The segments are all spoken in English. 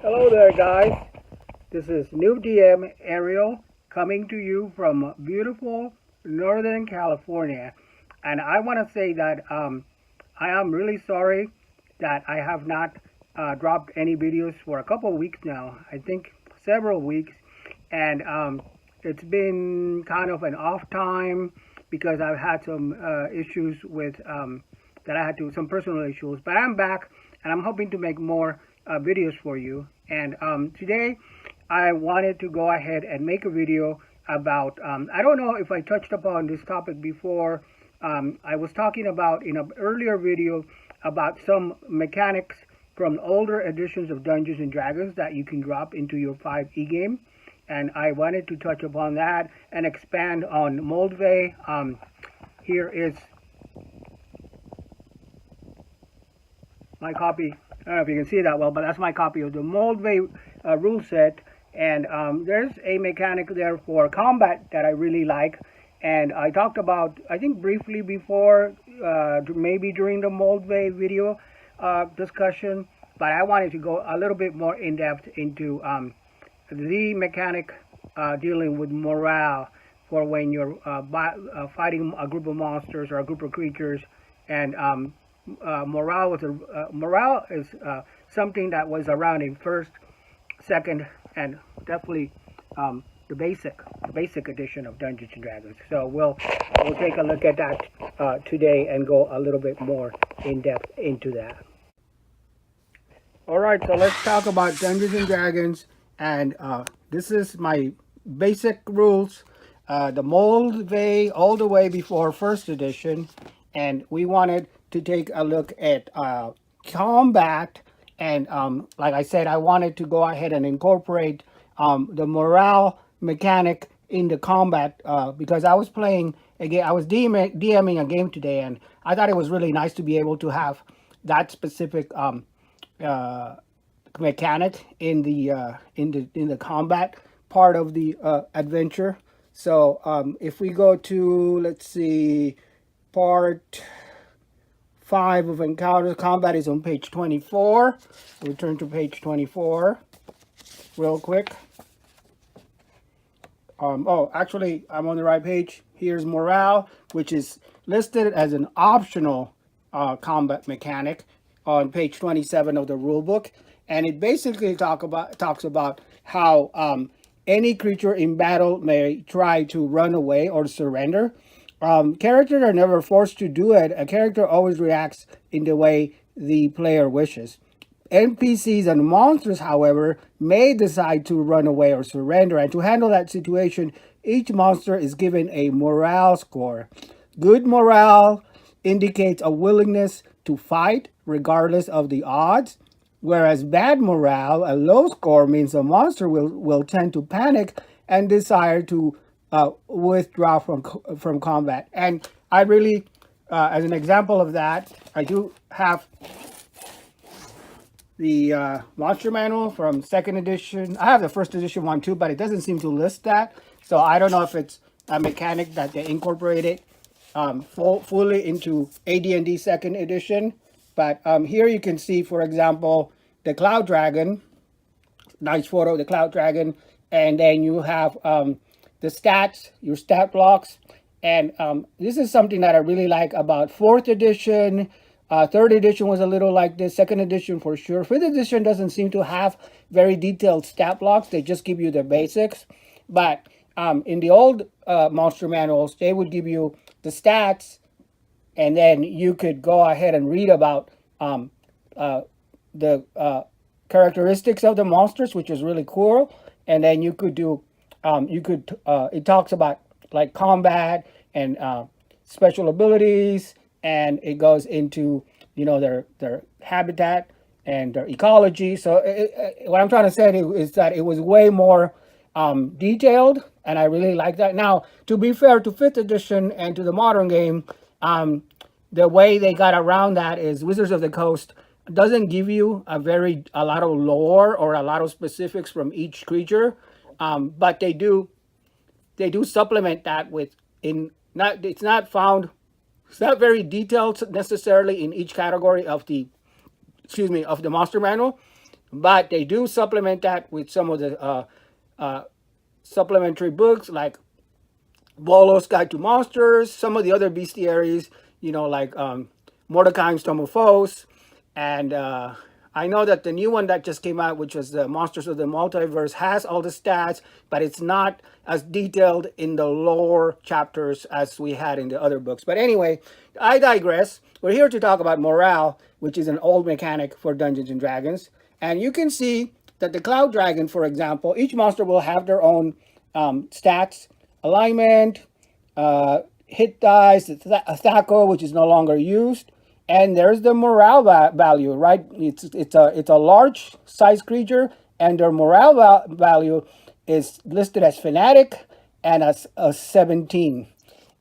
Hello there, guys. This is new DM Ariel coming to you from beautiful Northern California. And I want to say that I am really sorry that I have not dropped any videos for a couple of weeks now. I think several weeks. And it's been kind of an off time because I've had some issues with that I had to, some personal issues. But I'm back and I'm hoping to make more videos for you. And today I wanted to go ahead and make a video about, I don't know if I touched upon this topic before. I was talking about in an earlier video about some mechanics from older editions of Dungeons and Dragons that you can drop into your 5e game. And I wanted to touch upon that and expand on Moldvay. Here is my copy. I don't know if you can see that well, but that's my copy of the Moldvay rule set. And there's a mechanic there for combat that I really like. And I talked about, I think briefly before, maybe during the Moldvay video discussion, but I wanted to go a little bit more in depth into the mechanic dealing with morale for when you're fighting a group of monsters or a group of creatures. And morale is something that was around in first, second, and definitely the basic edition of Dungeons and Dragons. So we'll take a look at that today and go a little bit more in depth into that. All right, so let's talk about Dungeons and Dragons, and this is my basic rules. The Moldvay all the way before first edition, and we wanted to take a look at combat. And like I said, I wanted to go ahead and incorporate the morale mechanic in the combat because I was playing again. I was DMing a game today, and I thought it was really nice to be able to have that specific mechanic in the combat part of the adventure. So if we go to, let's see, part 5 of Encounters, combat is on page 24. We'll turn to page 24 real quick. Oh, actually, I'm on the right page. Here's morale, which is listed as an optional combat mechanic on page 27 of the rule book. And it basically talks about how any creature in battle may try to run away or surrender. Characters are never forced to do it. A character always reacts in the way the player wishes. NPCs and monsters, however, may decide to run away or surrender. And to handle that situation, each monster is given a morale score. Good morale indicates a willingness to fight regardless of the odds, whereas bad morale, a low score, means a monster will tend to panic and desire to withdraw from combat. And I really, as an example of that, I do have the monster manual from second edition. I have the first edition one too, but it doesn't seem to list that. So I don't know if it's a mechanic that they incorporated fully into AD&D second edition. But here you can see, for example, the Cloud Dragon. Nice photo of the Cloud Dragon. And then you have the stats, your stat blocks. And this is something that I really like about 4th edition. 3rd edition was a little like this. 2nd edition for sure. 5th edition doesn't seem to have very detailed stat blocks. They just give you the basics. But in the old monster manuals, they would give you the stats, and then you could go ahead and read about the characteristics of the monsters, which is really cool. And then you could do, it talks about like combat and special abilities, and it goes into, you know, their habitat and their ecology. So what I'm trying to say is that it was way more detailed, and I really like that. Now, to be fair to 5th edition and to the modern game, the way they got around that is Wizards of the Coast doesn't give you a lot of lore or a lot of specifics from each creature, but they do supplement that with it's not very detailed necessarily in each category of the monster manual, but they do supplement that with some of the supplementary books like Volo's Guide to Monsters, some of the other bestiaries, like Mordecai's Tome of Foes. And I know that the new one that just came out, which was the Monsters of the Multiverse, has all the stats, but it's not as detailed in the lore chapters as we had in the other books. But anyway, I digress. We're here to talk about morale, which is an old mechanic for Dungeons and Dragons. And you can see that the Cloud Dragon, for example, each monster will have their own stats, alignment, hit dice, a thaco, which is no longer used, and there's the morale value, right? It's a large size creature, and their morale value is listed as fanatic and as a 17.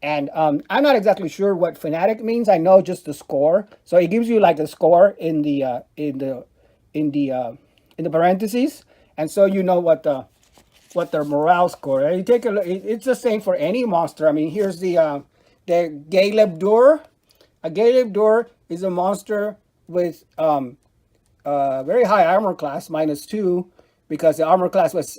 And I'm not exactly sure what fanatic means. I know just the score. So it gives you like the score in the parentheses, and so you know what their morale score. You take a look. It's the same for any monster. I mean, here's the Galeb Dur. A Galeb Dur is a monster with very high armor class, -2, because the armor class was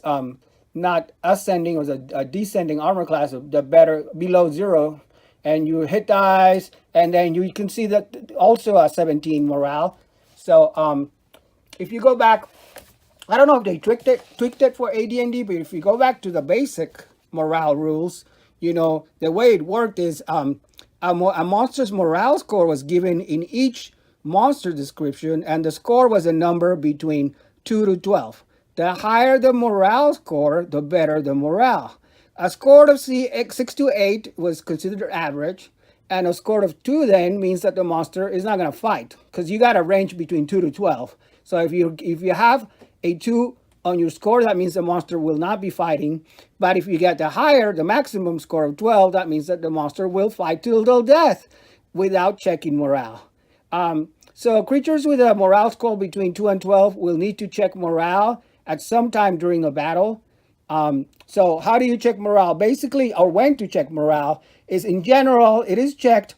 not ascending, it was a descending armor class, the better below 0. And you hit dice, and then you can see that also a 17 morale. So if you go back, I don't know if they tweaked it for AD&D, but if you go back to the basic morale rules, the way it worked is a monster's morale score was given in each monster description, and the score was a number between 2 to 12. The higher the morale score, the better the morale. A score of 6 to 8 was considered average, and a score of 2 then means that the monster is not going to fight, because you got a range between 2 to 12. So if you have a 2 on your score, that means the monster will not be fighting. But if you get the maximum score of 12, that means that the monster will fight till death without checking morale. So creatures with a morale score between 2 and 12 will need to check morale at some time during a battle. So how do you check morale? Basically, or when to check morale, is in general, it is checked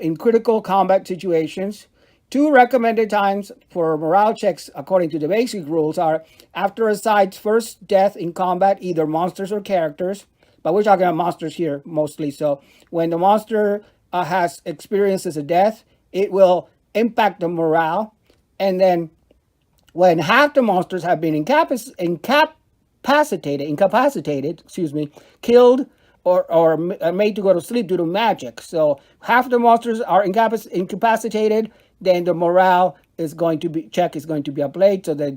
in critical combat situations. 2 recommended times for morale checks, according to the basic rules, are after a side's first death in combat, either monsters or characters. But we're talking about monsters here mostly. So when the monster has experiences a death, it will impact the morale. And then when half the monsters have been incapacitated, killed, or made to go to sleep due to magic. So half the monsters are incapacitated, then the morale is going to be applied. So the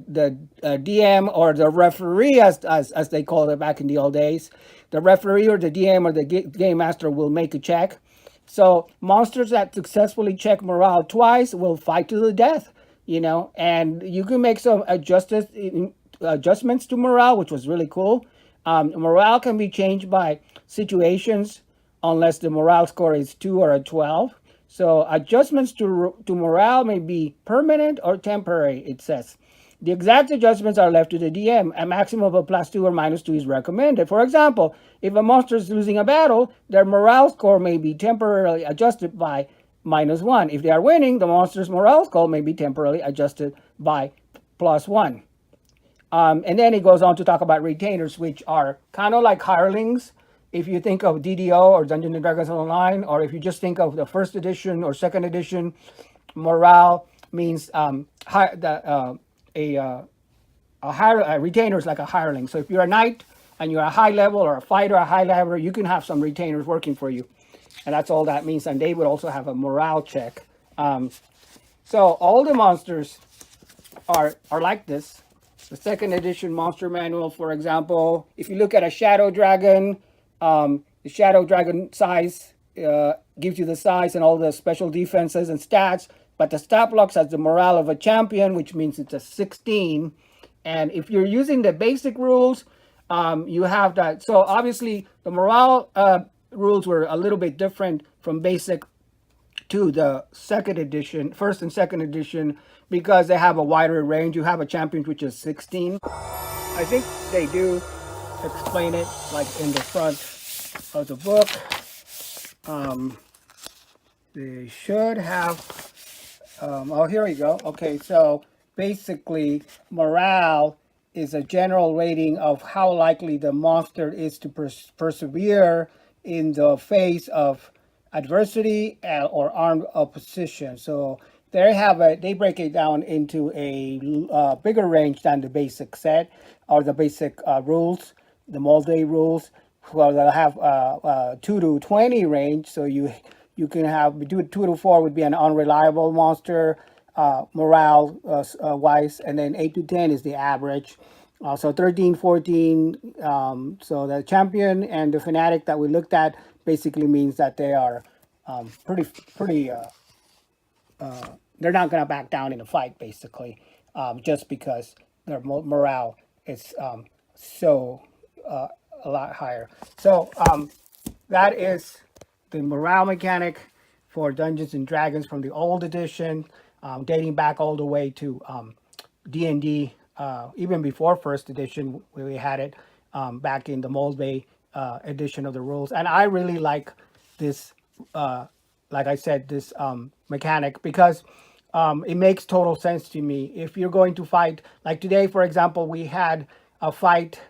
DM or the referee, as they called it back in the old days, the referee or the DM or the game master will make a check. So monsters that successfully check morale twice will fight to the death, and you can make some adjustments to morale, which was really cool. Morale can be changed by situations unless the morale score is 2 or a 12. So adjustments to morale may be permanent or temporary, it says. The exact adjustments are left to the DM. A maximum of +2 or -2 is recommended. For example, if a monster is losing a battle, their morale score may be temporarily adjusted by -1. If they are winning, the monster's morale score may be temporarily adjusted by +1. And then it goes on to talk about retainers, which are kind of like hirelings. If you think of DDO or Dungeons and Dragons Online, or if you just think of the first edition or second edition, morale means a retainer is like a hireling. So if you're a knight and you're a high level, or a fighter, a high level, you can have some retainers working for you, and that's all that means. And they would also have a morale check. So all the monsters are like this. The second edition monster manual, for example, if you look at a shadow dragon, the shadow dragon size gives you the size and all the special defenses and stats, but the stat blocks has the morale of a champion, which means it's a 16. And if you're using the basic rules, you have that. So obviously the morale rules were a little bit different from basic to the first and second edition, because they have a wider range. You have a champion which is 16. I think they do explain it like in the front of the book. They should have, oh, here we go. Okay, so basically morale is a general rating of how likely the monster is to persevere in the face of adversity or armed opposition. So they break it down into a bigger range than the basic set or the basic rules, the Molde rules. Well, they'll have 2 to 20 range. So you can have 2 to 4 would be an unreliable monster, morale wise, and then 8 to 10 is the average. So 13, 14. So the champion and the fanatic that we looked at basically means that they are pretty. They're not going to back down in a fight, basically, just because their morale is so a lot higher. So that is the morale mechanic for Dungeons and Dragons from the old edition, dating back all the way to D&D, even before first edition, we had it back in the Mold Bay edition of the rules. And I really like this, like I said, this mechanic because it makes total sense to me. If you're going to fight, like today, for example, we had a fight.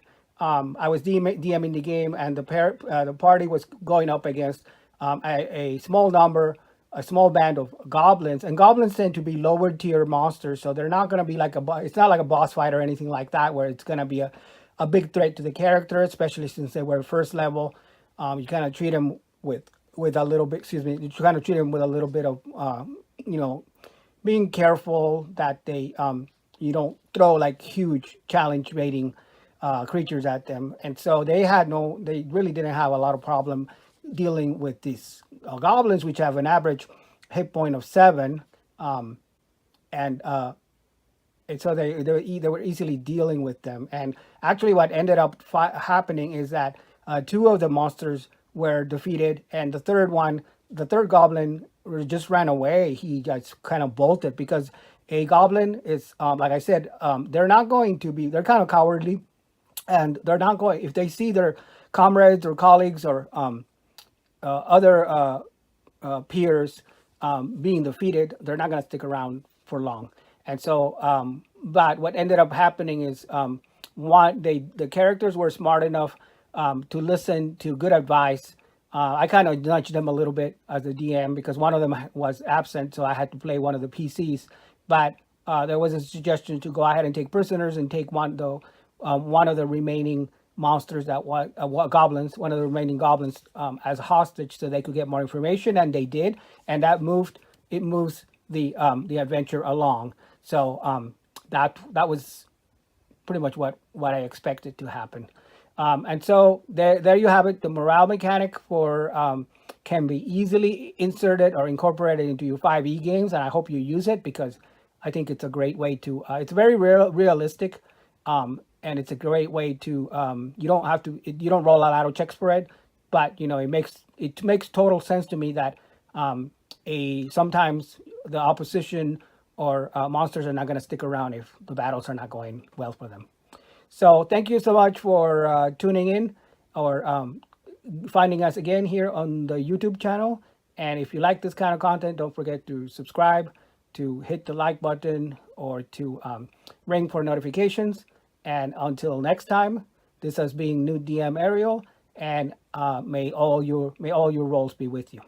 I was DMing the game, and the party was going up against a small number, a small band of goblins, and goblins tend to be lower tier monsters, so they're not going to be like it's not like a boss fight or anything like that, where it's going to be a big threat to the character, especially since they were first level. You kind of treat them with a little bit, excuse me, you kind of treat them with a little bit of, being careful that they, you don't throw like huge challenge rating creatures at them. And so they really didn't have a lot of problem dealing with these goblins, which have an average hit point of 7. And so they were easily dealing with them. And actually what ended up happening is that 2 of the monsters were defeated, and the third goblin just ran away. He just kind of bolted because a goblin is, like I said, they're kind of cowardly, and they're not going, if they see their comrades or colleagues or other peers being defeated, they're not going to stick around for long. And so, but what ended up happening is the characters were smart enough to listen to good advice. I kind of nudged them a little bit as a DM because one of them was absent, so I had to play one of the PCs. But there was a suggestion to go ahead and take prisoners and take one of the remaining monsters that was one of the remaining goblins as hostage, so they could get more information, and they did, and that moves the adventure along. So that was pretty much what I expected to happen. And so there you have it. The morale mechanic for can be easily inserted or incorporated into your 5e games, and I hope you use it because I think it's a great way to. It's very realistic, and it's a great way to. You don't roll a lot of checks for it, but it makes total sense to me that sometimes the opposition or monsters are not going to stick around if the battles are not going well for them. So thank you so much for tuning in or finding us again here on the YouTube channel. And if you like this kind of content, don't forget to subscribe, to hit the like button, or to ring for notifications. And until next time, this has been New DM Ariel, and may all your roles be with you.